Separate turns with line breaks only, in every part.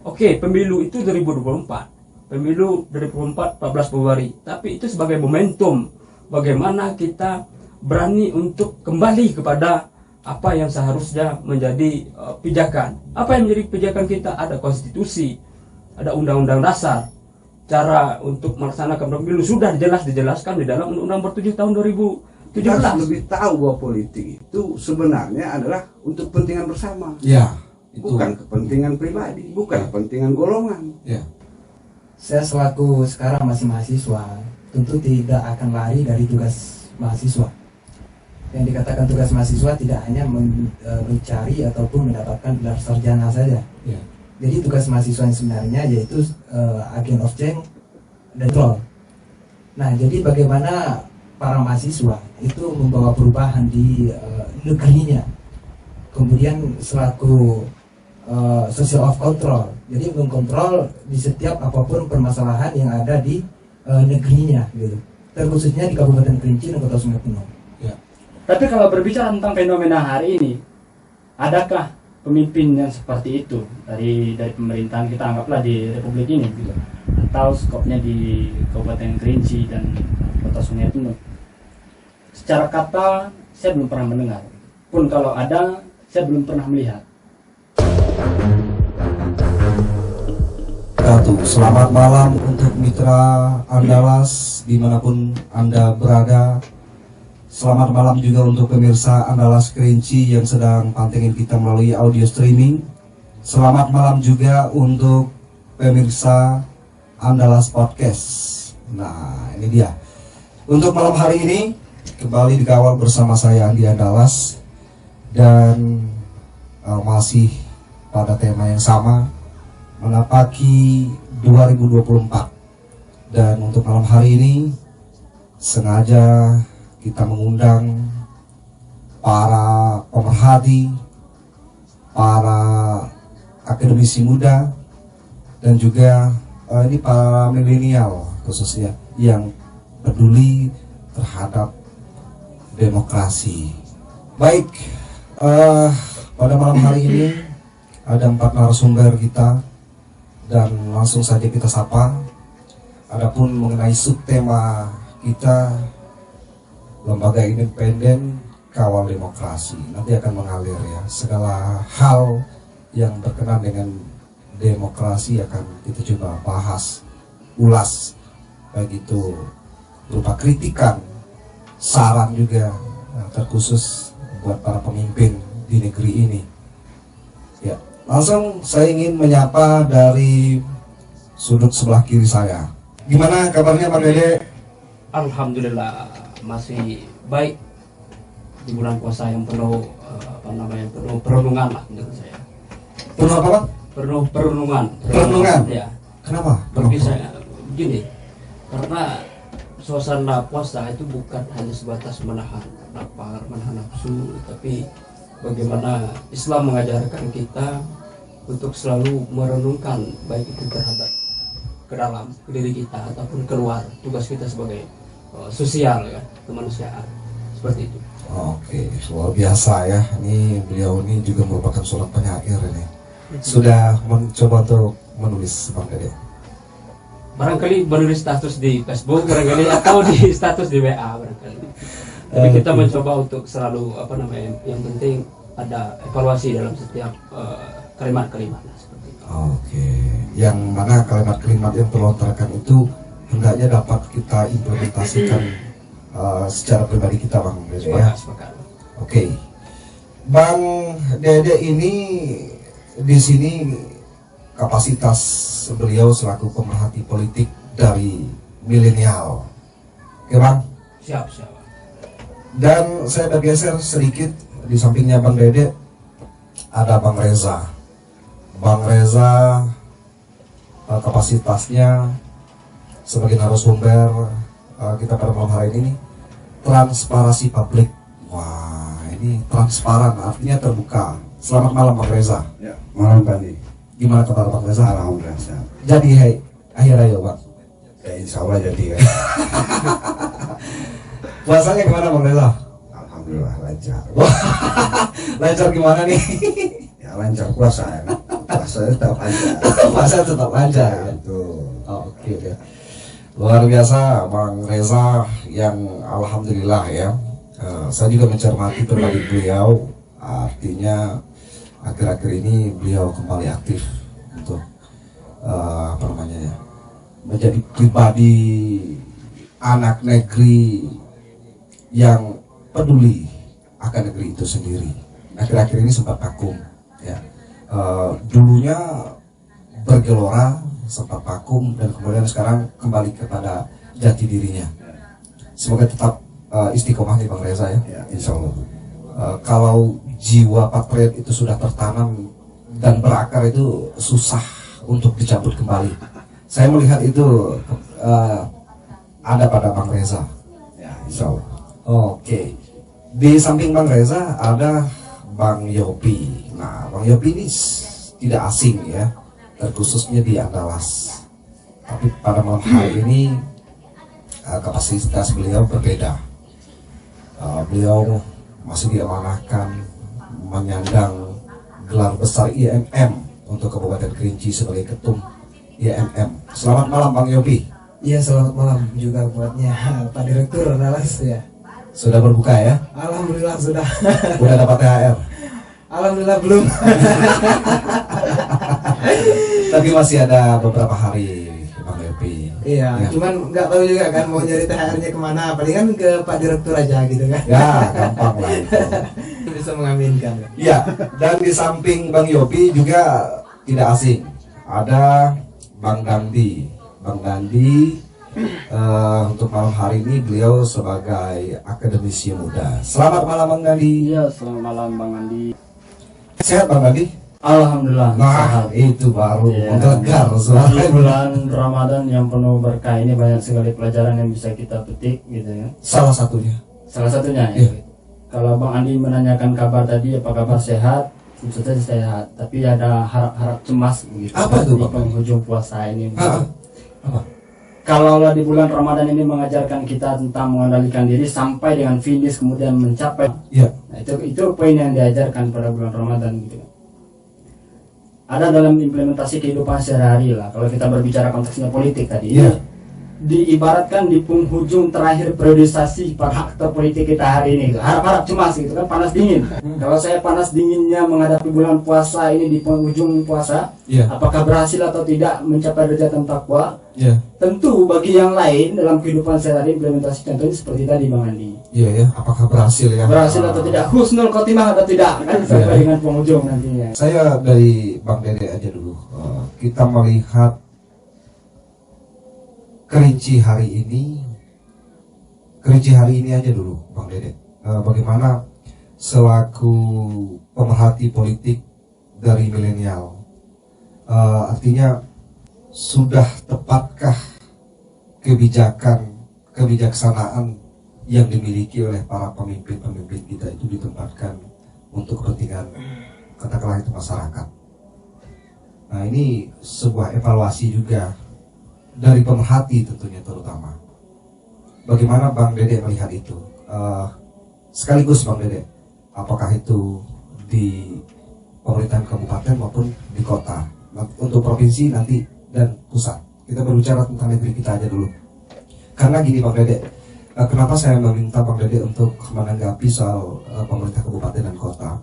Oke, pemilu itu 2024. Pemilu 2024 14 Februari. Tapi itu sebagai momentum bagaimana kita berani untuk kembali kepada apa yang seharusnya menjadi pijakan. Apa yang menjadi pijakan kita? Ada konstitusi, ada undang-undang dasar. Cara untuk melaksanakan pemilu sudah dijelaskan di dalam Undang-Undang Nomor 7 tahun 2017.
Kita harus lebih tahu bahwa politik itu sebenarnya adalah untuk kepentingan bersama.
Ya, itu.
Bukan kepentingan pribadi, bukan kepentingan golongan.
Ya.
Saya selaku sekarang masih mahasiswa, tentu tidak akan lari dari tugas mahasiswa. Yang dikatakan tugas mahasiswa tidak hanya mencari ataupun mendapatkan gelar sarjana saja.
Ya.
Jadi tugas mahasiswa yang sebenarnya yaitu agent of change dan control. Nah, jadi bagaimana para mahasiswa itu membawa perubahan di negerinya. Kemudian selaku social of control, jadi mengkontrol di setiap apapun permasalahan yang ada di negerinya, gitu. Terkhususnya di Kabupaten Kerinci dan Kota Sungai Penuh.
Ya.
Tapi kalau berbicara tentang fenomena hari ini, adakah pemimpin yang seperti itu dari pemerintahan kita, anggaplah di Republik ini, gitu, atau skopnya di Kabupaten Kerinci dan Kota Sungai Penuh? Secara kata saya belum pernah mendengar, pun kalau ada saya belum pernah melihat.
Selamat malam untuk mitra Andalas dimanapun Anda berada. Selamat malam juga untuk pemirsa Andalas Kerinci yang sedang pantengin kita melalui audio streaming. Selamat malam juga untuk pemirsa Andalas Podcast. Nah, ini dia. Untuk malam hari ini kembali dikawal bersama saya Andi Andalas dan masih pada tema yang sama, menapaki 2024. Dan untuk malam hari ini sengaja kita mengundang para pemerhati, para akademisi muda, dan juga ini para milenial khususnya yang peduli terhadap demokrasi. Baik, pada malam hari ini ada 4 narasumber kita dan langsung saja kita sapa. Adapun mengenai subtema kita, lembaga independen kawal demokrasi, nanti akan mengalir ya. Segala hal yang berkenaan dengan demokrasi akan kita coba bahas, ulas, baik itu berupa kritikan, saran juga, terkhusus buat para pemimpin di negeri ini. Ya, langsung saya ingin menyapa dari sudut sebelah kiri saya. Gimana kabarnya Bang Dede?
Alhamdulillah masih baik di bulan puasa yang penuh penuh perenungan lah menurut saya.
Penuh apa Bang?
Penuh perenungan.
Perenungan?
Ya.
Kenapa?
Bagi saya begini, karena suasana puasa itu bukan hanya sebatas menahan lapar, menahan nafsu, tapi bagaimana Islam mengajarkan kita untuk selalu merenungkan baik itu terhadap ke dalam diri kita ataupun keluar, tugas kita sebagai sosial ya, kemanusiaan, seperti itu.
Oke, luar biasa ya. Ini beliau ini juga merupakan seorang penyair ini. Sudah mencoba untuk menulis Bang Dede?
Barangkali menulis status di Facebook barangkali atau di status di WA barangkali. Tapi kita mencoba untuk selalu yang penting ada evaluasi dalam setiap kalimat-kalimat seperti itu.
Oke, yang mana kalimat-kalimat yang terlontarkan itu hendaknya dapat kita implementasikan secara pribadi kita Bang Dede ya. Oke. Bang Dede ini di sini kapasitas beliau selaku pemerhati politik dari milenial. Oke Bang?
Siap.
Dan saya bergeser sedikit, di sampingnya Bang Dede ada Bang Reza. Bang Reza kapasitasnya sebagai narasumber kita pada malam hari ini transparansi publik. Wah, ini transparan artinya terbuka. Selamat malam Bang Reza.
Ya, malam Bandi.
Gimana kabar Bang Reza?
Alhamdulillah sehat.
Jadi akhir ayo Bang.
Ya, insya Allah jadi ya.
Puasanya gimana Bang Reza?
Alhamdulillah lancar.
Lancar gimana nih?
Ya lancar puasa ya. Masanya tetap aja.
Masa tetap aja ya.
Betul.
Oke deh. Luar biasa Bang Reza yang alhamdulillah ya. Saya juga mencermati pribadi beliau. Artinya akhir-akhir ini beliau kembali aktif untuk apa namanya ya, menjadi pribadi anak negeri yang peduli akan negeri itu sendiri. Akhir-akhir ini sempat vakum ya. Dulunya bergelora, sempat vakum, dan kemudian sekarang kembali kepada jati dirinya. Semoga tetap istiqomah nih Bang Reza ya, insya Allah. Kalau jiwa patriot itu sudah tertanam dan berakar, itu susah untuk dicabut kembali. Saya melihat itu ada pada Bang Reza ya, insya Allah. Oke, di samping Bang Reza ada Bang Yopi. Nah, Bang Yopi ini tidak asing ya, terkhususnya di Andalas. Tapi pada malam hari ini kapasitas beliau berbeda. Beliau masih diamanahkan menyandang gelar besar IMM untuk Kabupaten Kerinci sebagai ketum IMM. Selamat malam Bang Yopi.
Iya, selamat malam juga buatnya Pak Direktur Andalas ya.
Sudah berbuka ya?
Alhamdulillah sudah.
Udah dapat THR?
Alhamdulillah belum.
Tapi masih ada beberapa hari Bang Yopi.
Iya,
Ya.
cuman nggak tahu juga kan mau nyari THR-nya kemana. Palingan ke Pak Direktur aja gitu kan.
Ya, gampang lah itu.
Bisa mengaminkan.
Ya, dan di samping Bang Yopi juga tidak asing. Ada Bang Dandi. Bang Dandi untuk malam hari ini beliau sebagai akademisi muda. Selamat malam Bang Dandi.
Iya, selamat malam Bang Andi.
Sehat Bang Dandi?
Alhamdulillah
Nah,
sehat.
itu baru
Iya.
menggelegar
Di
suaranya.
bulan Ramadan yang penuh berkah ini banyak sekali pelajaran yang bisa kita petik gitu ya.
Salah satunya.
Salah satunya
Iya.
ya. Kalau Bang Andi menanyakan kabar tadi, apa kabar sehat? Tentu saja sehat, tapi ada harap-harap cemas gitu.
Apa tuh,
di
Bang?
penghujung puasa ini.
Apa?
Kalau di bulan Ramadan ini mengajarkan kita tentang mengendalikan diri sampai dengan finish kemudian mencapai.
Ya.
Nah, itu poin yang diajarkan pada bulan Ramadan gitu. Ada dalam implementasi kehidupan sehari-hari lah. Kalau kita berbicara konteksnya politik tadi,
Iya.
diibaratkan di penghujung terakhir priorisasi para aktor politik kita hari ini. Harap-harap cemas gitu kan, panas dingin. Kalau saya panas dinginnya menghadapi bulan puasa ini di penghujung puasa,
Iya.
apakah berhasil atau tidak mencapai derajat takwa?
Ya.
Tentu bagi yang lain dalam kehidupan sehari-hari implementasi contohnya seperti tadi Bang Andi.
Iya ya, apakah berhasil ya?
Berhasil atau tidak, husnul khotimah atau tidak, kan sampai
Iya.
dengan penghujung nantinya.
Saya dari Bang Dede aja dulu. Kita melihat Kerinci hari ini aja dulu, Bang Dede. Bagaimana selaku pemerhati politik dari milenial, artinya sudah tepatkah kebijaksanaan yang dimiliki oleh para pemimpin-pemimpin kita itu ditempatkan untuk kepentingan katakanlah itu masyarakat. Nah, ini sebuah evaluasi juga dari pemerhati tentunya terutama. Bagaimana Bang Dede melihat itu? Sekaligus Bang Dede, apakah itu di pemerintahan kabupaten maupun di kota? Untuk provinsi nanti dan pusat. Kita berbicara tentang negeri kita aja dulu. Karena gini Bang Dede, kenapa saya meminta Bang Dede untuk menanggapi soal pemerintah kabupaten dan kota?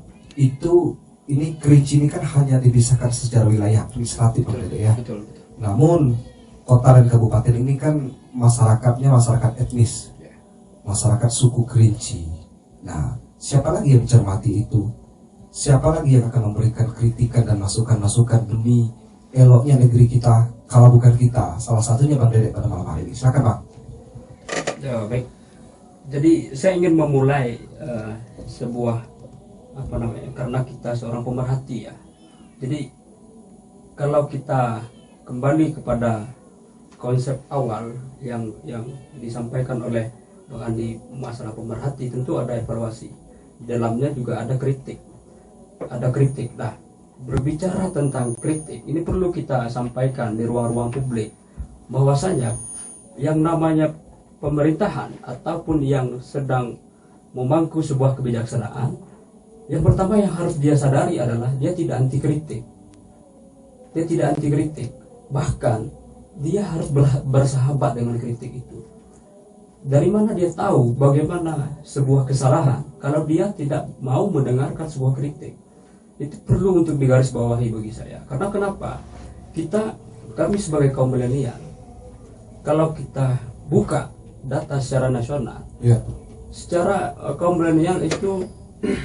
Ini Kerinci ini kan hanya dipisahkan secara wilayah administratif Bang Dede ya.
Betul.
Namun kota dan kabupaten ini kan masyarakatnya masyarakat etnis, masyarakat suku Kerinci. Nah, siapa lagi yang mencermati itu? Siapa lagi yang akan memberikan kritikan dan masukan-masukan demi eloknya negeri kita? Kalau bukan kita, salah satunya Bang Dede pada malam hari ini. Silakan Bang.
Ya, baik. Jadi saya ingin memulai sebuah karena kita seorang pemerhati ya. Jadi kalau kita kembali kepada konsep awal yang disampaikan oleh Bang Andi masalah pemerhati, tentu ada evaluasi. Di dalamnya juga ada kritik. Nah, berbicara tentang kritik ini perlu kita sampaikan di ruang-ruang publik bahwasanya yang namanya pemerintahan ataupun yang sedang memangku sebuah kebijaksanaan, yang pertama yang harus dia sadari adalah dia tidak anti kritik. dia tidak anti kritik, bahkan dia harus bersahabat dengan kritik itu. Dari mana dia tahu bagaimana sebuah kesalahan kalau dia tidak mau mendengarkan sebuah kritik? Itu perlu untuk digarisbawahi bagi saya. Karena kenapa? Kami sebagai kaum milenial, kalau kita buka data secara nasional,
Ya.
secara kaum milenial itu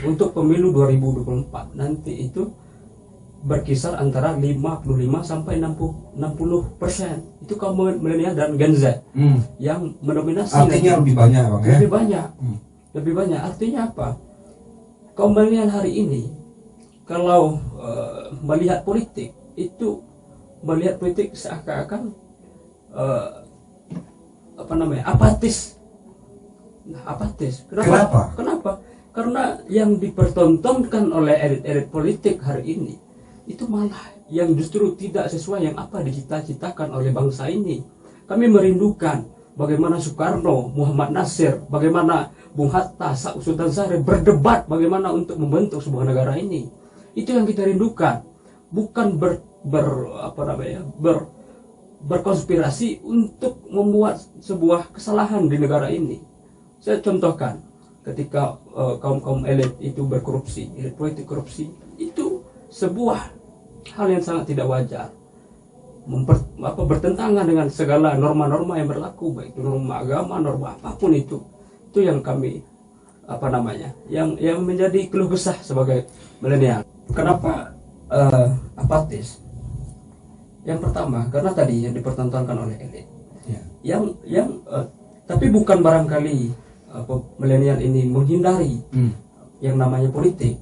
untuk pemilu 2024 nanti itu berkisar antara 55 sampai 60%. Itu kaum milenial dan Gen Z yang mendominasi.
Artinya lebih banyak bang ya.
Lebih banyak. Lebih banyak. Artinya apa? Kaum milenial hari ini kalau melihat politik itu melihat politik seakan-akan apatis. Apatis. Kenapa? Karena yang dipertontonkan oleh elit-elit politik hari ini itu malah yang justru tidak sesuai yang apa dicita-citakan oleh bangsa ini. Kami merindukan bagaimana Soekarno, Muhammad Nasir, bagaimana Bung Hatta, Sultan Syarif berdebat bagaimana untuk membentuk sebuah negara ini. Itu yang kita rindukan, bukan berkonspirasi untuk membuat sebuah kesalahan di negara ini. Saya contohkan, ketika kaum elit itu berkorupsi, elit politik korupsi, itu sebuah hal yang sangat tidak wajar, bertentangan dengan segala norma-norma yang berlaku, baik itu norma agama, norma apapun itu yang kami yang menjadi keluh kesah sebagai milenial. Kenapa apatis? Yang pertama, karena tadi yang dipertontonkan oleh elit, tapi bukan barangkali milenial ini menghindari yang namanya politik.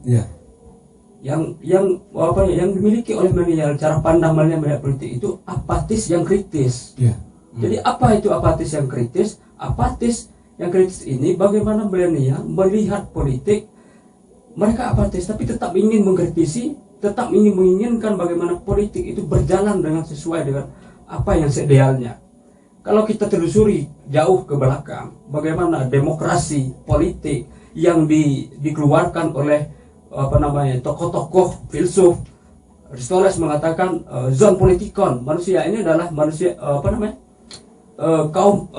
Yang dimiliki oleh milenial, cara pandang milenial melihat politik itu apatis yang kritis. Jadi apa itu apatis yang kritis? Apatis yang kritis ini bagaimana milenial melihat politik, mereka apatis tapi tetap ingin mengkritisi, tetap ingin menginginkan bagaimana politik itu berjalan dengan sesuai dengan apa yang seidealnya. Kalau kita telusuri jauh ke belakang, bagaimana demokrasi politik yang dikeluarkan oleh tokoh-tokoh filsuf, Aristoteles mengatakan zon politikon, manusia ini adalah manusia kaum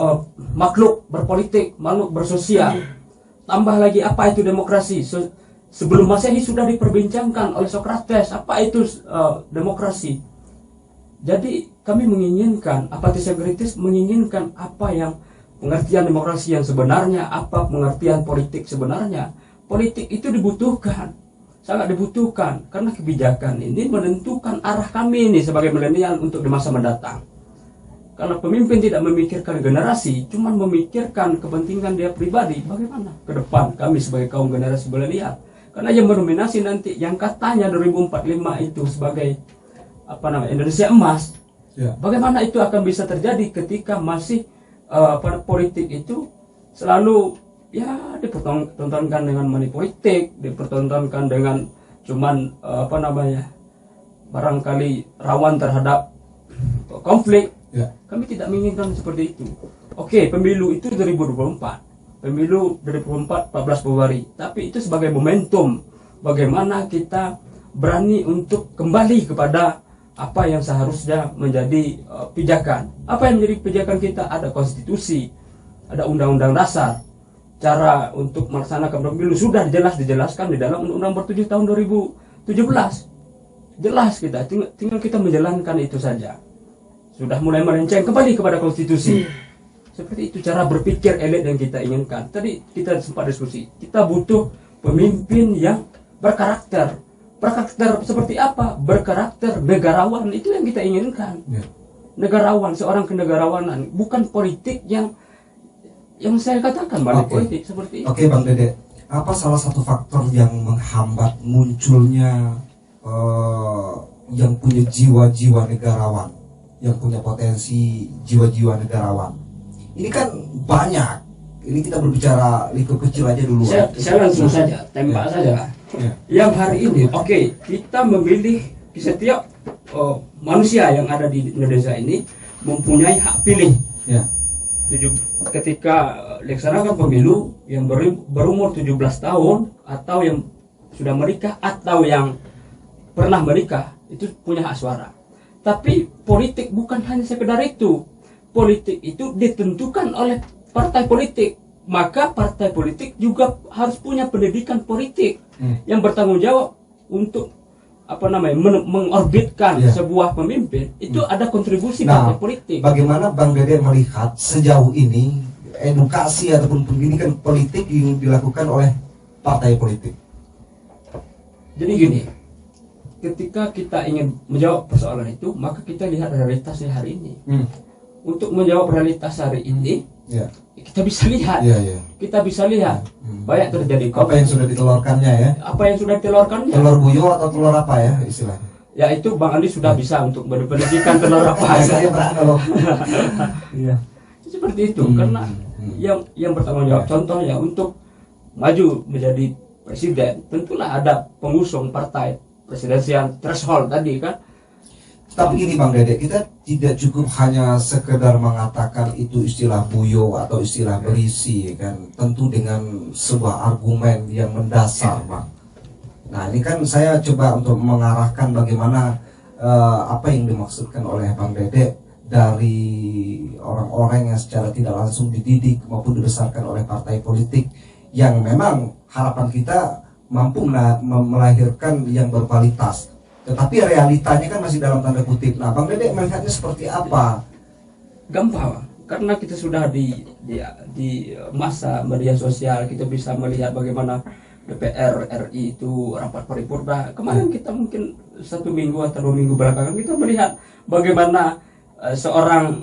makhluk berpolitik, makhluk bersosial. Tambah lagi apa itu demokrasi? Sebelum Masehi sudah diperbincangkan oleh Socrates apa itu demokrasi. Jadi kami menginginkan apatis yang kritis, menginginkan apa yang pengertian demokrasi yang sebenarnya, apa pengertian politik sebenarnya. Politik itu dibutuhkan, sangat dibutuhkan, karena kebijakan ini menentukan arah kami ini sebagai milenial untuk di masa mendatang. Kalau pemimpin tidak memikirkan generasi, cuma memikirkan kepentingan dia pribadi, bagaimana ke depan kami sebagai kaum generasi milenial? Karena yang mendominasi nanti, yang katanya 2045 itu sebagai Indonesia emas, bagaimana itu akan bisa terjadi ketika masih politik itu selalu dipertontonkan dengan money politik, dipertontonkan dengan cuman barangkali rawan terhadap konflik. Kami tidak menginginkan seperti itu. Oke, pemilu itu 2024, pemilu 2024 14 Februari, tapi itu sebagai momentum bagaimana kita berani untuk kembali kepada apa yang seharusnya menjadi pijakan. Apa yang menjadi pijakan kita? Ada konstitusi, ada undang-undang dasar. Cara untuk melaksanakan pemilu sudah dijelaskan di dalam Undang-Undang Nomor 7 tahun 2017. Jelas kita, tinggal kita menjalankan itu saja. Sudah mulai melenceng kembali kepada konstitusi. Seperti itu cara berpikir elit yang kita inginkan. Tadi kita sempat diskusi, kita butuh pemimpin yang berkarakter. Berkarakter seperti apa? Berkarakter negarawan, itu yang kita inginkan. Negarawan, seorang kenegarawanan, bukan politik yang saya katakan balik politik seperti itu.
Oke Bang Dede, apa salah satu faktor yang menghambat munculnya yang punya jiwa-jiwa negarawan, yang punya potensi jiwa-jiwa negarawan? Ini kan banyak. Ini kita berbicara lingkup kecil aja dulu.
Saya langsung saja, tembak saja. Yang hari ini, kita memilih di setiap manusia yang ada di Indonesia ini mempunyai hak pilih. Ketika dilaksanakan pemilu, yang berumur 17 tahun atau yang sudah menikah atau yang pernah menikah itu punya hak suara. Tapi politik bukan hanya sekedar itu. Politik itu ditentukan oleh partai politik. Maka partai politik juga harus punya pendidikan politik yang bertanggung jawab untuk mengorbitkan sebuah pemimpin. Itu ada kontribusi partai politik.
Bagaimana Bang Dede melihat sejauh ini edukasi ataupun pendidikan politik yang dilakukan oleh partai politik?
Jadi gini, ketika kita ingin menjawab persoalan itu, maka kita lihat realitasnya hari ini. Untuk menjawab realitas hari ini, kita bisa lihat, kita bisa lihat banyak terjadi
apa yang sudah ditelurkannya ya?
Apa yang sudah ditelurkannya?
Telur buyur atau telur apa ya istilahnya?
Ya itu Bang Andi sudah bisa untuk berpendidikan telur apa.
Saya berana loh.
Iya.
Seperti itu, karena yang bertanggung jawab contohnya untuk maju menjadi presiden, tentulah ada pengusung partai presidensial threshold tadi kan.
Tapi gini Bang Dede, kita tidak cukup hanya sekedar mengatakan itu istilah buyo atau istilah berisi kan, tentu dengan sebuah argumen yang mendasar Bang. Nah ini kan saya coba untuk mengarahkan bagaimana apa yang dimaksudkan oleh Bang Dede dari orang-orang yang secara tidak langsung dididik maupun dibesarkan oleh partai politik yang memang harapan kita mampu melahirkan yang berkualitas. Tetapi realitanya kan masih dalam tanda kutip. Nah, Bang Dede melihatnya seperti apa?
Gampang, karena kita sudah di masa media sosial, kita bisa melihat bagaimana DPR RI itu rapat paripurna. Kemarin kita mungkin 1 minggu atau 2 minggu belakangan kita melihat bagaimana seorang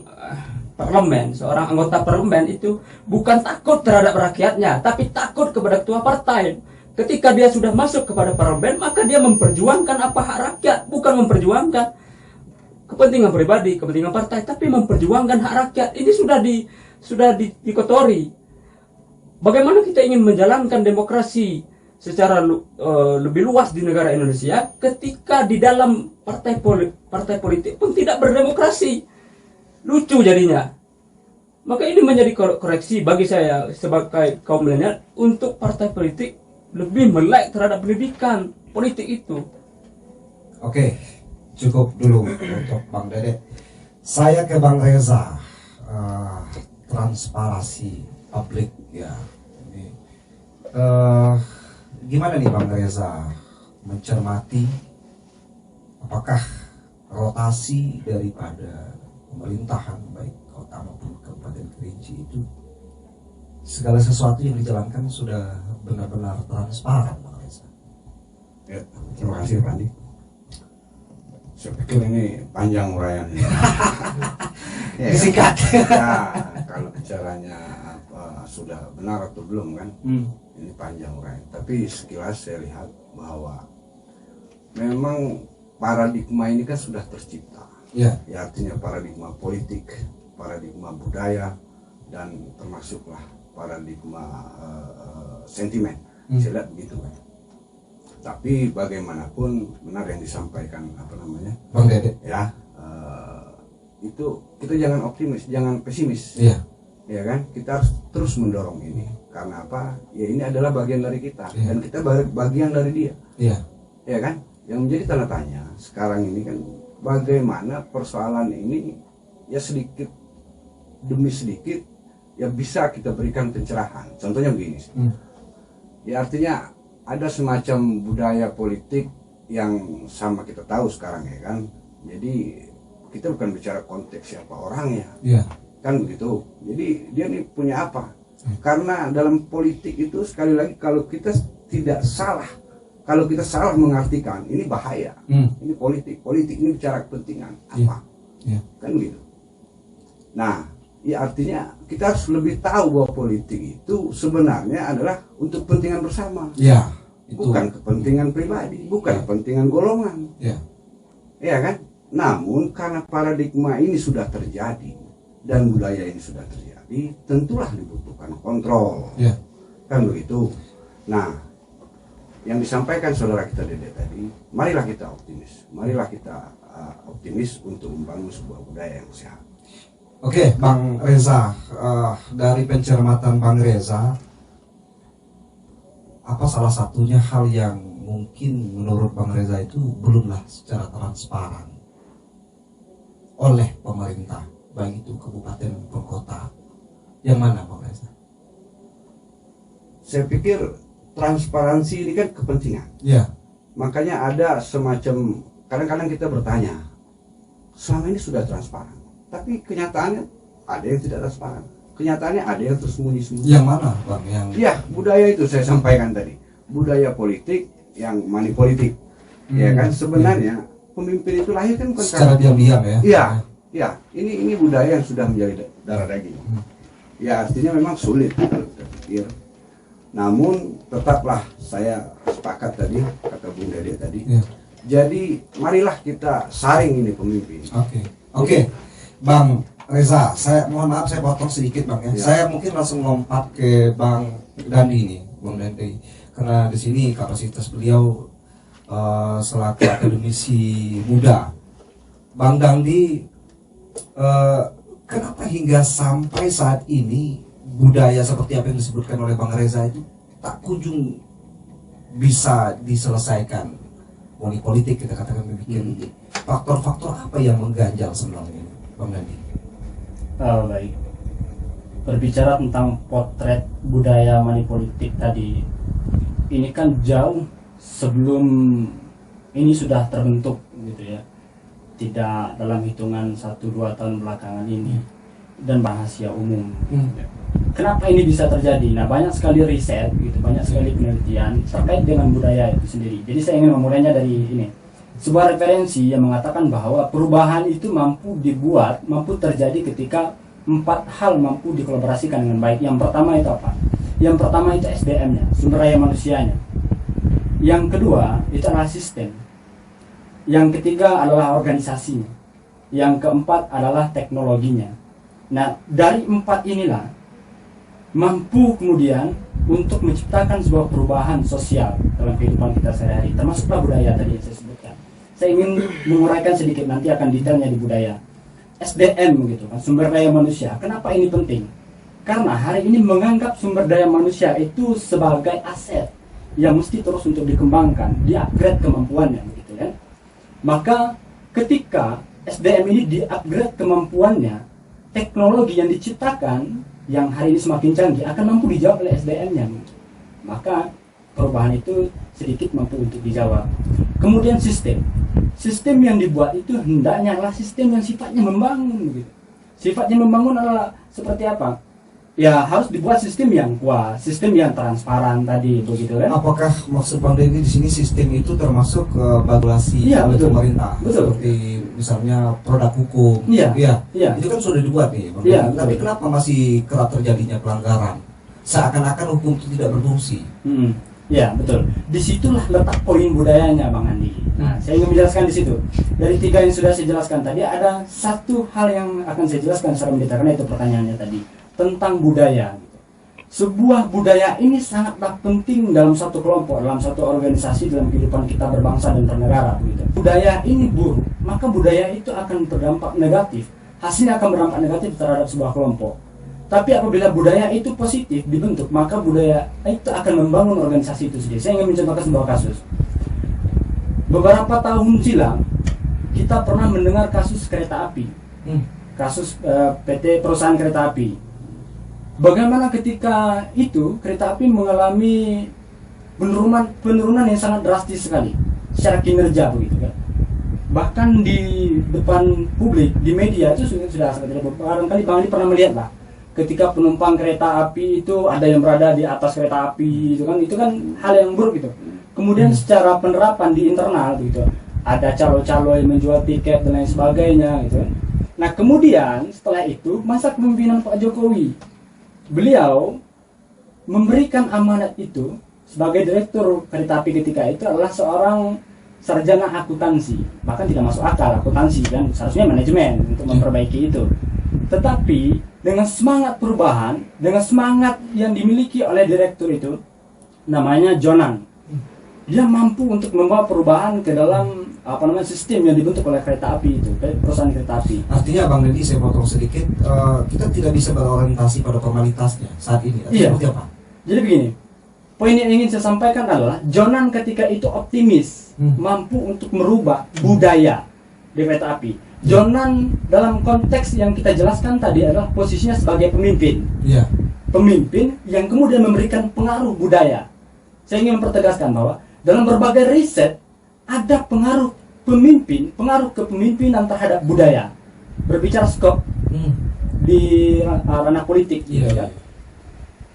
anggota parlemen itu bukan takut terhadap rakyatnya, tapi takut kepada ketua partai. Ketika dia sudah masuk kepada parlemen, maka dia memperjuangkan apa hak rakyat, bukan memperjuangkan kepentingan pribadi, kepentingan partai, tapi memperjuangkan hak rakyat. Ini sudah dikotori. Bagaimana kita ingin menjalankan demokrasi secara lebih luas di negara Indonesia ketika di dalam partai politik pun tidak berdemokrasi? Lucu jadinya. Maka ini menjadi koreksi bagi saya sebagai kaum milenial untuk partai politik lebih melek terhadap pendidikan politik itu.
Oke, cukup dulu untuk Bang Dede. Saya ke Bang Reza. Transparansi publik ya. Ini, gimana nih Bang Reza mencermati apakah rotasi daripada pemerintahan baik kota maupun Kabupaten Kerinci itu segala sesuatu yang dijalankan sudah benar-benar transparan, Bang Reza?
Ya, terima kasih Pak Andi. Saya pikir ini panjang uraiannya.
Disingkat.
Ya, kalau bicaranya sudah benar atau belum kan, ini panjang uraian. Tapi sekilas saya lihat bahwa memang paradigma ini kan sudah tercipta. Ya, artinya paradigma politik, paradigma budaya, dan termasuklah paradigma sentimen. Saya lihat begitu kan. Tapi bagaimanapun benar yang disampaikan
Bang Dede
ya, itu kita jangan optimis, jangan pesimis.
Iya.
Ya kan, kita harus terus mendorong ini. Karena apa? Ya ini adalah bagian dari kita, dan kita bagian dari dia.
Iya.
Ya kan? Yang menjadi tanda tanya sekarang ini kan bagaimana persoalan ini ya sedikit demi sedikit ya bisa kita berikan pencerahan. Contohnya begini. Ya artinya ada semacam budaya politik yang sama kita tahu sekarang ya kan. Jadi kita bukan bicara konteks siapa orangnya.
Iya.
Kan begitu. Jadi dia nih punya apa? Karena dalam politik itu sekali lagi kalau kita tidak salah, kalau kita salah mengartikan ini bahaya. Ini politik ini bicara kepentingan apa? Kan begitu. Nah, ya artinya kita harus lebih tahu bahwa politik itu sebenarnya adalah untuk kepentingan bersama.
Iya. Itu.
Bukan kepentingan pribadi, bukan kepentingan golongan.
Iya.
Ya kan? Namun karena paradigma ini sudah terjadi dan budaya ini sudah terjadi, tentulah dibutuhkan kontrol.
Iya.
Kan begitu. Nah, yang disampaikan saudara kita Dede tadi, marilah kita optimis. Marilah kita optimis untuk membangun sebuah budaya yang sehat.
Oke, Bang Reza, dari pencermatan Bang Reza, apa salah satunya hal yang mungkin menurut Bang Reza itu belumlah secara transparan oleh pemerintah, baik itu kabupaten maupun kota? Yang mana Bang Reza?
Saya pikir transparansi ini kan kepentingan.
Ya.
Makanya ada semacam, kadang-kadang kita bertanya, selama ini sudah transparan, tapi kenyataannya ada yang tidak transparan. Kenyataannya ada yang tersembunyi-sembunyi.
Yang mana Bang? Yang
Ya, budaya itu saya sampaikan tadi. Budaya politik yang money politik. Ya kan, sebenarnya pemimpin itu lahir kan bukan
secara diam-diam ya?
Iya, ya. Ini budaya yang sudah menjadi darah daging. Ya, artinya memang sulit kalau kita pikir. Namun tetaplah saya sepakat tadi kata Bung Dede tadi.
Ya.
Jadi marilah kita saring ini pemimpin.
Oke. Bang Reza, saya mohon maaf saya potong sedikit Bang ya.
Ya.
Saya mungkin langsung lompat ke Bang Dandi nih, Bang Dandi. Karena di sini kapasitas beliau selaku akademisi muda. Bang Dandi, kenapa hingga sampai saat ini budaya seperti apa yang disebutkan oleh Bang Reza itu tak kunjung bisa diselesaikan? Money politik kita katakan demikian. Faktor-faktor apa yang mengganjal sebenarnya, Bang Dandi?
Baik. Berbicara tentang potret budaya money politik tadi, ini kan jauh sebelum ini sudah terbentuk gitu ya. Tidak dalam hitungan 1-2 tahun belakangan ini dan rahasia umum. Kenapa ini bisa terjadi? Nah, banyak sekali riset gitu, banyak sekali penelitian terkait dengan budaya itu sendiri. Jadi saya ingin memulainya dari ini. Sebuah referensi yang mengatakan bahwa perubahan itu mampu dibuat, mampu terjadi ketika 4 hal mampu dikolaborasikan dengan baik. Yang pertama itu apa? Yang pertama itu SDM-nya, sumber daya manusianya. Yang kedua itu adalah sistem. Yang ketiga adalah organisasinya. Yang keempat adalah teknologinya. Nah, dari 4 inilah mampu kemudian untuk menciptakan sebuah perubahan sosial dalam kehidupan kita sehari-hari, termasuklah budaya tadi yang saya sebutkan. Saya ingin menguraikan sedikit, nanti akan detailnya di budaya. SDM gitu kan, sumber daya manusia. Kenapa ini penting? Karena hari ini menganggap sumber daya manusia itu sebagai aset yang mesti terus untuk dikembangkan, di-upgrade kemampuannya begitu kan. Maka ketika SDM ini di-upgrade kemampuannya, teknologi yang diciptakan yang hari ini semakin canggih akan mampu dijawab oleh SDM-nya. Maka perubahan itu sedikit mampu untuk dijawab. Kemudian sistem yang dibuat itu hendaknya adalah sistem yang sifatnya membangun begitu. Sifatnya membangun adalah seperti apa? Ya harus dibuat sistem yang kuat, sistem yang transparan tadi begitu kan.
Apakah maksud Bang Deni di sini sistem itu termasuk regulasi oleh pemerintah?
Betul.
Seperti misalnya produk hukum.
Iya.
Itu kan sudah dibuat nih, Bang
Iya,
Deni. Tapi kenapa masih kerap terjadinya pelanggaran? Seakan-akan hukum itu tidak berfungsi.
Ya betul. Disitulah letak poin budayanya Bang Andi. Nah, saya ingin menjelaskan di situ. Dari 3 yang sudah saya jelaskan tadi, ada satu hal yang akan saya jelaskan secara mendetail karena itu pertanyaannya tadi tentang budaya. Sebuah budaya ini sangatlah penting dalam satu kelompok, dalam satu organisasi, dalam kehidupan kita berbangsa dan bernegara begitu. Budaya ini buruk, maka budaya itu akan berdampak negatif. Hasilnya akan berdampak negatif terhadap sebuah kelompok. Tapi apabila budaya itu positif dibentuk, maka budaya itu akan membangun organisasi itu sendiri. Saya ingin mencontohkan sebuah kasus. Beberapa tahun silam kita pernah mendengar kasus kereta api, kasus PT perusahaan kereta api. Bagaimana ketika itu kereta api mengalami penurunan yang sangat drastis sekali secara kinerja begitu kan. Bahkan di depan publik, di media itu sudah sangat barangkali Bang Ali pernah melihat lah. Ketika penumpang kereta api itu ada yang berada di atas kereta api itu kan hal yang buruk gitu. Kemudian secara penerapan di internal gitu, ada calo-calo yang menjual tiket dan lain sebagainya gitu. Nah kemudian setelah itu masa kepemimpinan Pak Jokowi, beliau memberikan amanat itu sebagai direktur kereta api ketika itu adalah seorang sarjana akuntansi. Bahkan tidak masuk akal akuntansi kan, seharusnya manajemen untuk memperbaiki itu. Tetapi dengan semangat perubahan, dengan semangat yang dimiliki oleh direktur itu, namanya Jonan, dia mampu untuk membawa perubahan ke dalam sistem yang dibentuk oleh kereta api itu, perusahaan kereta api.
Artinya Bang Deni, saya potong sedikit, kita tidak bisa berorientasi pada formalitasnya saat ini.
Iya.
Seperti apa?
Jadi begini, poin yang ingin saya sampaikan adalah Jonan ketika itu optimis, mampu untuk merubah budaya di kereta api. Jonan dalam konteks yang kita jelaskan tadi adalah posisinya sebagai pemimpin.
Iya.
Pemimpin yang kemudian memberikan pengaruh budaya. Saya ingin mempertegaskan bahwa dalam berbagai riset ada pengaruh pemimpin, pengaruh kepemimpinan terhadap budaya. Berbicara skop di ranah politik,
Iya.
ya.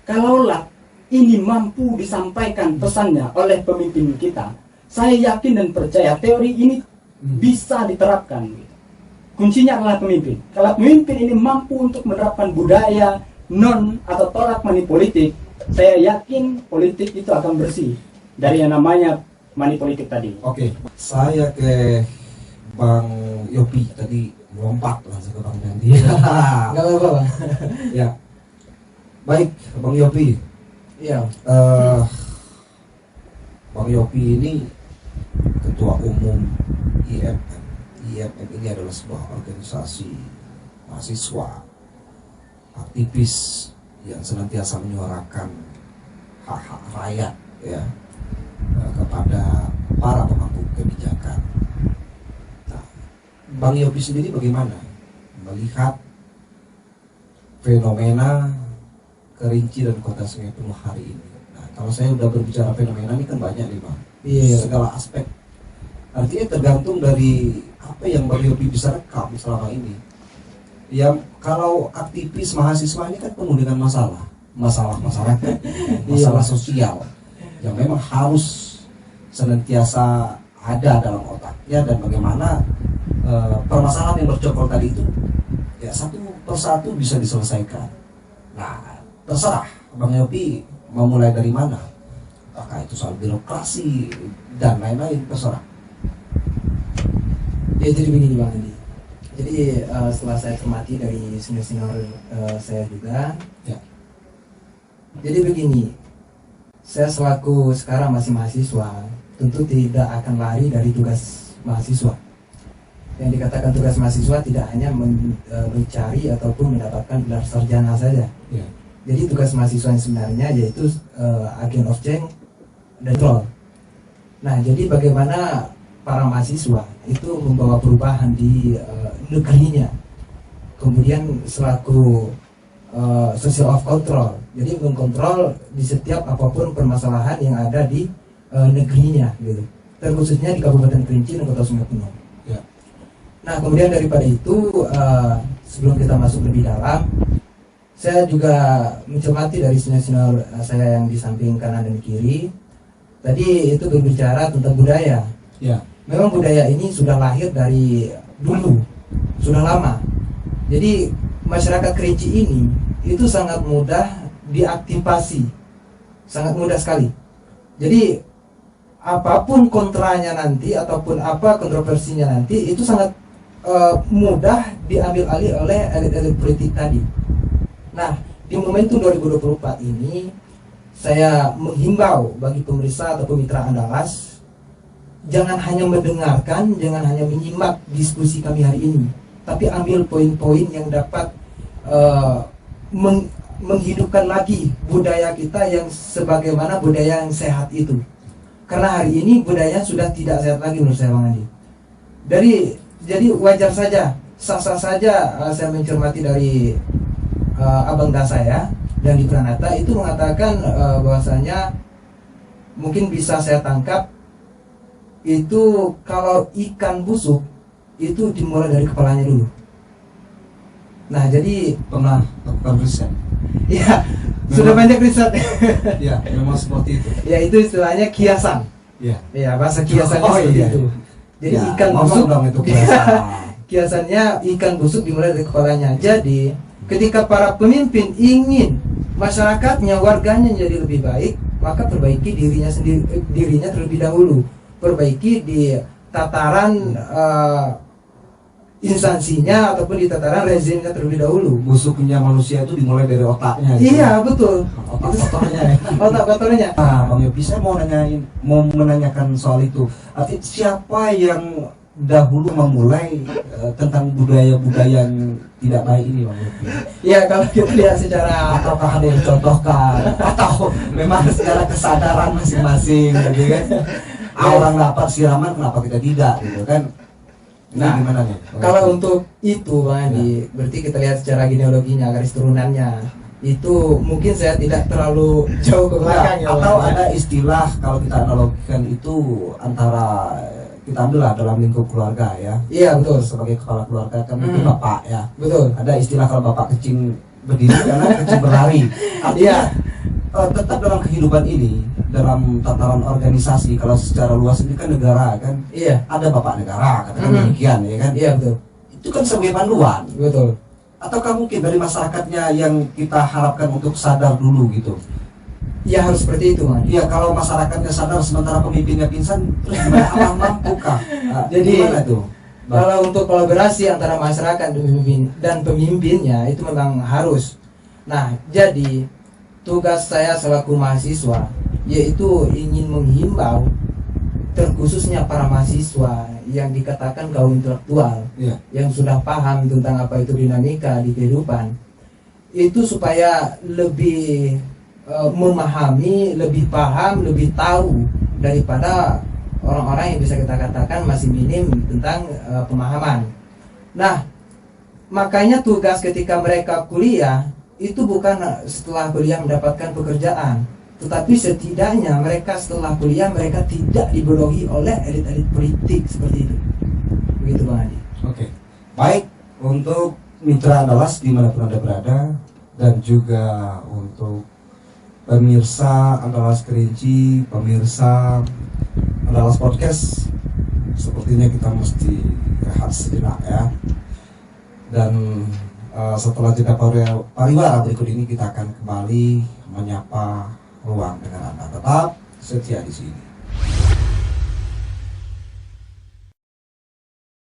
Kalaulah ini mampu disampaikan pesannya oleh pemimpin kita, saya yakin dan percaya teori ini bisa diterapkan. Kuncinya adalah pemimpin. Kalau pemimpin ini mampu untuk menerapkan budaya non atau tolak money politik, saya yakin politik itu akan bersih dari yang namanya money politik tadi.
Oke, saya ke Bang Yopi tadi lompat langsung ke Bang Dandi.
Nggak apa-apa, Bang.
Ya, baik Bang Yopi.
Iya.
Bang Yopi ini Ketua Umum IMM. IMM ini adalah sebuah organisasi mahasiswa, aktivis yang senantiasa menyuarakan hak-hak rakyat ya kepada para pemangku kebijakan. Nah, Bang Yopi sendiri bagaimana melihat fenomena Kerinci dan Kota Sungai Penuh hari ini? Nah, kalau saya udah berbicara fenomena ini kan banyak nih Bang.
Iya.
Segala aspek. Artinya tergantung dari apa yang Bang Yopi bisa rekam selama ini. Ya kalau aktivis mahasiswa ini kan penuh dengan masalah masyarakat, masalah sosial yang memang harus senantiasa ada dalam otaknya, dan bagaimana permasalahan yang bercokol tadi itu ya satu persatu bisa diselesaikan. Nah, terserah Bang Yopi mau mulai dari mana, apakah itu soal birokrasi dan lain-lain, terserah.
Ya jadi begini Bang Andi. Jadi setelah saya cermati dari senior-senior saya juga,
Ya.
jadi begini, saya selaku sekarang masih mahasiswa, tentu tidak akan lari dari tugas mahasiswa. Yang dikatakan tugas mahasiswa tidak hanya mencari ataupun mendapatkan gelar sarjana saja.
Ya.
Jadi tugas mahasiswa yang sebenarnya yaitu agent of change dan control. Nah, jadi bagaimana para mahasiswa itu membawa perubahan di negerinya, kemudian selaku social of control, jadi mengkontrol di setiap apapun permasalahan yang ada di negerinya, gitu. Terkhususnya di Kabupaten Kerinci dan Kota Sungai Penuh.
Ya.
Nah, kemudian daripada itu, sebelum kita masuk lebih dalam, saya juga mencermati dari senior-senior saya yang di samping kanan dan kiri. Tadi itu berbicara tentang budaya.
Ya.
Memang budaya ini sudah lahir dari dulu, sudah lama. Jadi masyarakat Kerinci ini itu sangat mudah diaktifasi, sangat mudah sekali. Jadi apapun kontranya nanti ataupun apa kontroversinya nanti itu sangat mudah diambil alih oleh elit-elit politik tadi. Nah, di momentum 2024 ini saya menghimbau bagi pemirsa atau mitra Andalas, jangan hanya mendengarkan, jangan hanya menyimak diskusi kami hari ini, tapi ambil poin-poin yang dapat menghidupkan lagi budaya kita yang sebagaimana budaya yang sehat itu. Karena hari ini budaya sudah tidak sehat lagi menurut saya Bang Andi. Jadi wajar saja, sah-sah saja saya mencermati dari Abang Das saya dan di Pranata itu mengatakan bahwasanya mungkin bisa saya tangkap itu kalau ikan busuk itu dimulai dari kepalanya dulu. Nah, jadi
Pernah lakukan riset?
ya sudah banyak riset.
Ya, memang seperti itu.
Ya itu istilahnya kiasan.
Ya.
Ya bahasa kiasannya
Oh,
seperti
iya.
itu. Jadi
Ya,
ikan
ngomong
busuk
dong itu biasa.
kiasannya ikan busuk dimulai dari kepalanya. Jadi ketika para pemimpin ingin masyarakatnya, warganya jadi lebih baik, maka perbaiki dirinya sendiri, dirinya terlebih dahulu. Perbaiki di tataran instansinya ataupun di tataran rezimnya terlebih dahulu.
Busuknya manusia itu dimulai dari otaknya. Gitu.
Iya betul.
Otak kotornya. Ya.
Otak kotornya.
Nah, Bang Yopi, saya mau menanyakan soal itu. Artinya siapa yang dahulu memulai tentang budaya-budaya yang tidak baik ini, Bang Yopi?
Ya kalau kita lihat secara
Ataukah ada yang dicontohkan? Atau memang secara kesadaran masing-masing, gitu kan? Orang dapat siraman, kenapa kita tidak, gitu kan? Ini
Nah,
gimana nih?
kalau untuk itu Bang Andi, berarti kita lihat secara genealoginya, garis turunannya, itu mungkin saya tidak terlalu jauh ke belakang ya.
atau
Bang, ya.
ada istilah kalau kita analogikan itu antara kita ambillah dalam lingkup keluarga ya.
Iya betul,
Sebagai kepala keluarga kan itu bapak ya.
betul.
Ada istilah kalau bapak kecing berdiri karena kecing berlari. Artinya tetap dalam kehidupan ini, dalam tataran organisasi, kalau secara luas ini kan negara kan,
Iya,
ada bapak negara katakan demikian ya kan.
iya betul,
Itu kan sebagai panduan.
betul.
Ataukah mungkin dari masyarakatnya yang kita harapkan untuk sadar dulu gitu?
Ya harus seperti itu Bang Andi.
Iya, kalau masyarakatnya sadar sementara pemimpinnya pingsan, terus gimana? Apa mampukah?
Jadi,
gimana tuh?
Kalau untuk kolaborasi antara masyarakat dan pemimpinnya itu memang harus. Nah, jadi tugas saya selaku mahasiswa yaitu ingin menghimbau terkhususnya para mahasiswa yang dikatakan kaum intelektual
Iya.
yang sudah paham tentang apa itu dinamika di kehidupan itu supaya lebih memahami, lebih paham, lebih tahu daripada orang-orang yang bisa kita katakan masih minim tentang pemahaman. Nah, makanya tugas ketika mereka kuliah itu bukan setelah kuliah mendapatkan pekerjaan, tetapi setidaknya mereka setelah kuliah mereka tidak dibodohi oleh elit-elit politik seperti itu. Begitu Bang Andi.
Oke. Baik, untuk mitra Andalas dimanapun Anda berada, dan juga untuk pemirsa Andalas Kerinci, pemirsa Andalas Podcast, sepertinya kita mesti rehat sejenak ya. Dan setelah jeda pariwara berikut ini kita akan kembali menyapa ruang dengan Anda. Tetap setia di sini.